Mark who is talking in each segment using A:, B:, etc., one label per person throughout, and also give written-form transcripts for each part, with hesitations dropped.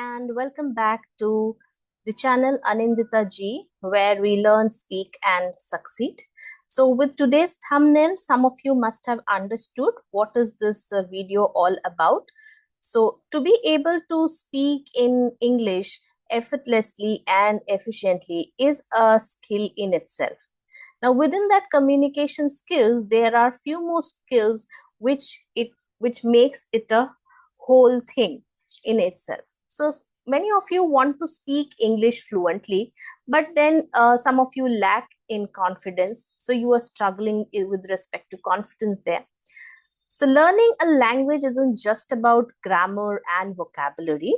A: and welcome back to the channel Anindita Ji, where we learn, speak, and succeed. So, with today's thumbnail, some of you must have understood what is this video all about. So, to be able to speak in English effortlessly and efficiently is a skill in itself. Now, within that communication skills, there are few more skills which makes it a whole thing in itself. So many of you want to speak English fluently, but then some of you lack in confidence. So you are struggling with respect to confidence there. So learning a language isn't just about grammar and vocabulary.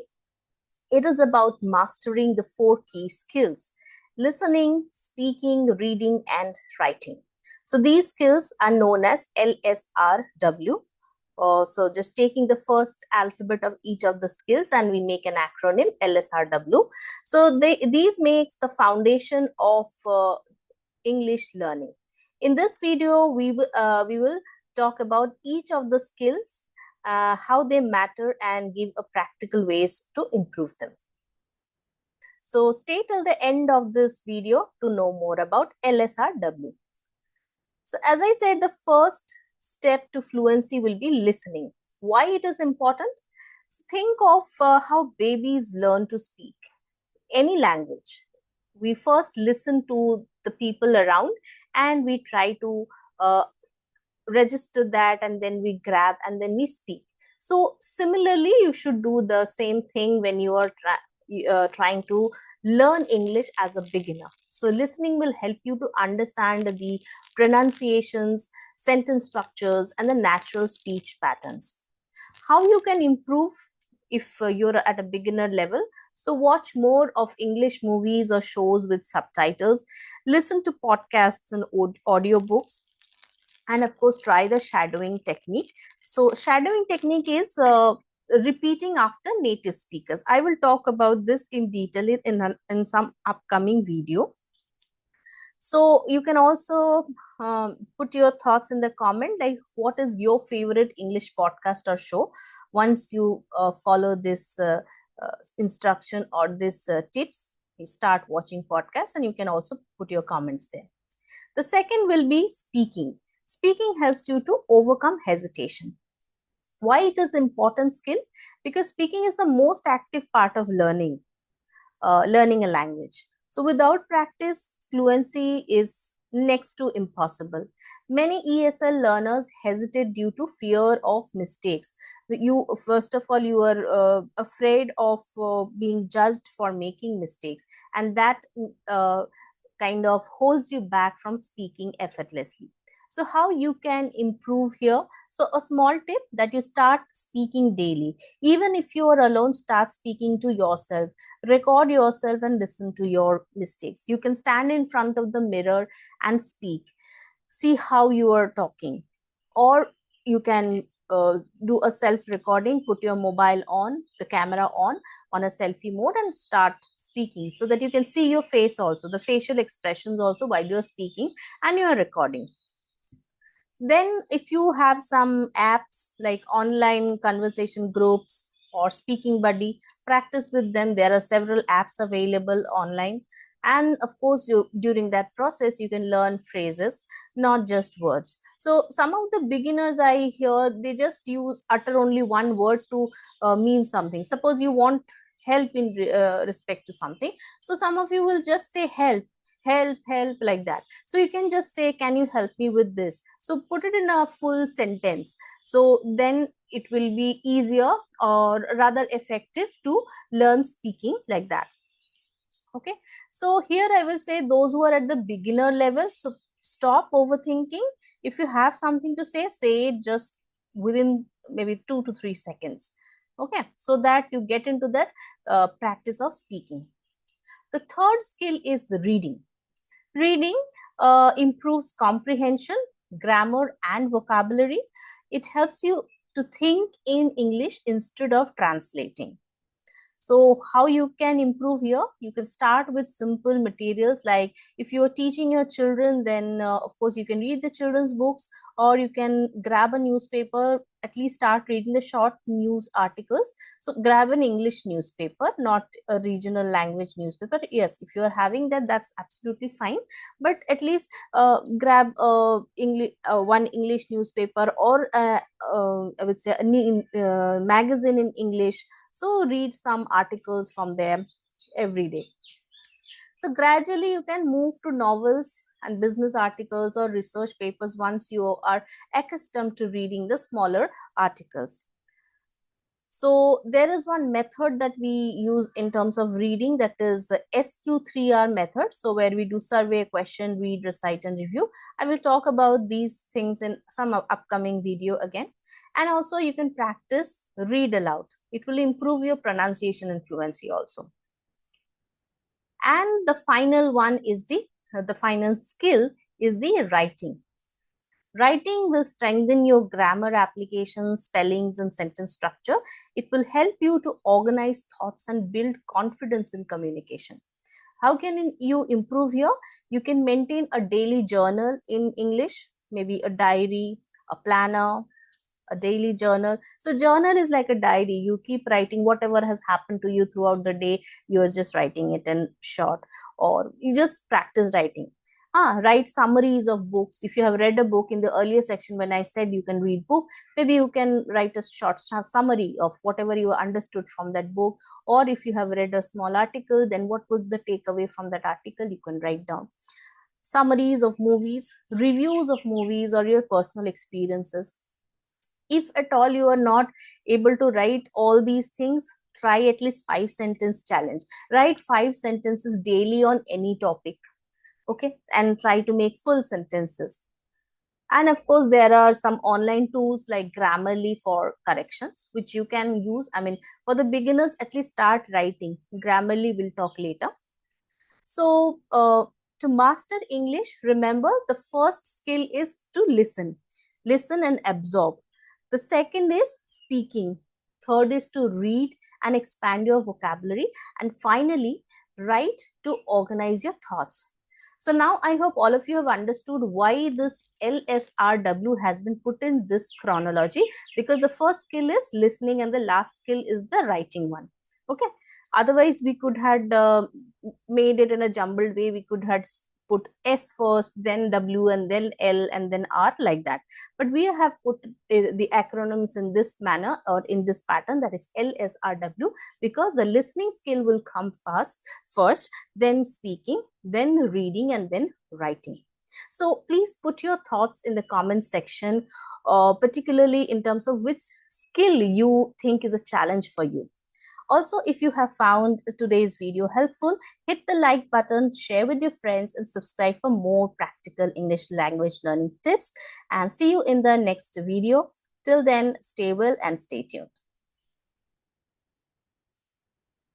A: It is about mastering the four key skills: listening, speaking, reading, and writing. So these skills are known as LSRW. So just taking the first alphabet of each of the skills and we make an acronym LSRW. So these makes the foundation of English learning. In this video, we will talk about each of the skills, how they matter, and give a practical ways to improve them. So stay till the end of this video to know more about LSRW. So as I said, the first step to fluency will be listening. Why it is important? So think of how babies learn to speak any language. We first listen to the people around and we try to register that, and then we grab and then we speak. So similarly, you should do the same thing when you are trying to learn English as a beginner. So listening will help you to understand the pronunciations, sentence structures, and the natural speech patterns. How you can improve if you're at a beginner level? So watch more of English movies or shows with subtitles, listen to podcasts and audiobooks, and of course try the shadowing technique. So shadowing technique is repeating after native speakers. I will talk about this in detail in some upcoming video. So you can also put your thoughts in the comment, like what is your favorite English podcast or show. Once you follow this instruction or this tips, you start watching podcasts, and you can also put your comments there. The second will be speaking. Speaking helps you to overcome hesitation. Why it is important skill? Because speaking is the most active part of learning a language. So without practice, fluency is next to impossible. Many ESL learners hesitate due to fear of mistakes. You first of all, you are afraid of being judged for making mistakes, and that kind of holds you back from speaking effortlessly. So how you can improve here? So a small tip, that you start speaking daily. Even if you are alone, start speaking to yourself. Record yourself and listen to your mistakes. You can stand in front of the mirror and speak. See how you are talking. Or you can do a self-recording, put your mobile on, the camera on a selfie mode, and start speaking so that you can see your face also, the facial expressions also while you're speaking and you're recording. Then if you have some apps like online conversation groups or speaking buddy, practice with them. There are several apps available online, and of course during that process you can learn phrases, not just words. So some of the beginners I hear, they just utter only one word to mean something. Suppose you want help in respect to something, so some of you will just say help, help, like that. So you can just say, can you help me with this? So put it in a full sentence, so then it will be easier or rather effective to learn speaking like that. Okay, so here I will say, those who are at the beginner level, so stop overthinking. If you have something to say it just within maybe 2 to 3 seconds. Okay, so that you get into that practice of speaking. The third skill is reading. Reading improves comprehension, grammar, and vocabulary. It helps you to think in English instead of translating. So how you can improve here? You can start with simple materials, like if you are teaching your children, then of course you can read the children's books, or you can grab a newspaper at least start reading the short news articles. So grab an English newspaper, not a regional language newspaper. Yes, if you are having that, that's absolutely fine. But at least grab one English newspaper, or I would say a magazine in English. So read some articles from there every day. So gradually you can move to novels and business articles or research papers once you are accustomed to reading the smaller articles. So there is one method that we use in terms of reading, that is SQ3R method. So where we do survey, question, read, recite and review. I will talk about these things in some upcoming video again. And also you can practice read aloud. It will improve your pronunciation and fluency also. And the final one is the final skill is the writing. Writing will strengthen your grammar applications, spellings, and sentence structure. It will help you to organize thoughts and build confidence in communication. How can you improve here? You can maintain a daily journal in English, maybe a diary, a planner, a daily journal. So journal is like a diary. You keep writing whatever has happened to you throughout the day. You're just writing it in short, or you just practice writing. Write summaries of books. If you have read a book in the earlier section when I said you can read book, maybe you can write a short summary of whatever you understood from that book. Or if you have read a small article, then what was the takeaway from that article, you can write down. Summaries of movies, reviews of movies, or your personal experiences. If at all you are not able to write all these things, try at least 5 sentence challenge. Write 5 sentences daily on any topic, okay, and try to make full sentences. And of course there are some online tools like Grammarly for corrections, which you can use. I mean, for the beginners, at least start writing. Grammarly will talk later. So to master English, remember, the first skill is to listen and absorb. The second is speaking. Third is to read and expand your vocabulary. And finally, write to organize your thoughts. So now I hope all of you have understood why this LSRW has been put in this chronology, because the first skill is listening and the last skill is the writing one. Okay. Otherwise, we could have made it in a jumbled way. We could have put S first, then W, and then L, and then R, like that. But we have put the acronyms in this manner, or in this pattern, that is LSRW, because the listening skill will come first, then speaking, then reading, and then writing. So please put your thoughts in the comment section, particularly in terms of which skill you think is a challenge for you. Also, if you have found today's video helpful, hit the like button, share with your friends, and subscribe for more practical English language learning tips. And see you in the next video. Till then, stay well and stay tuned.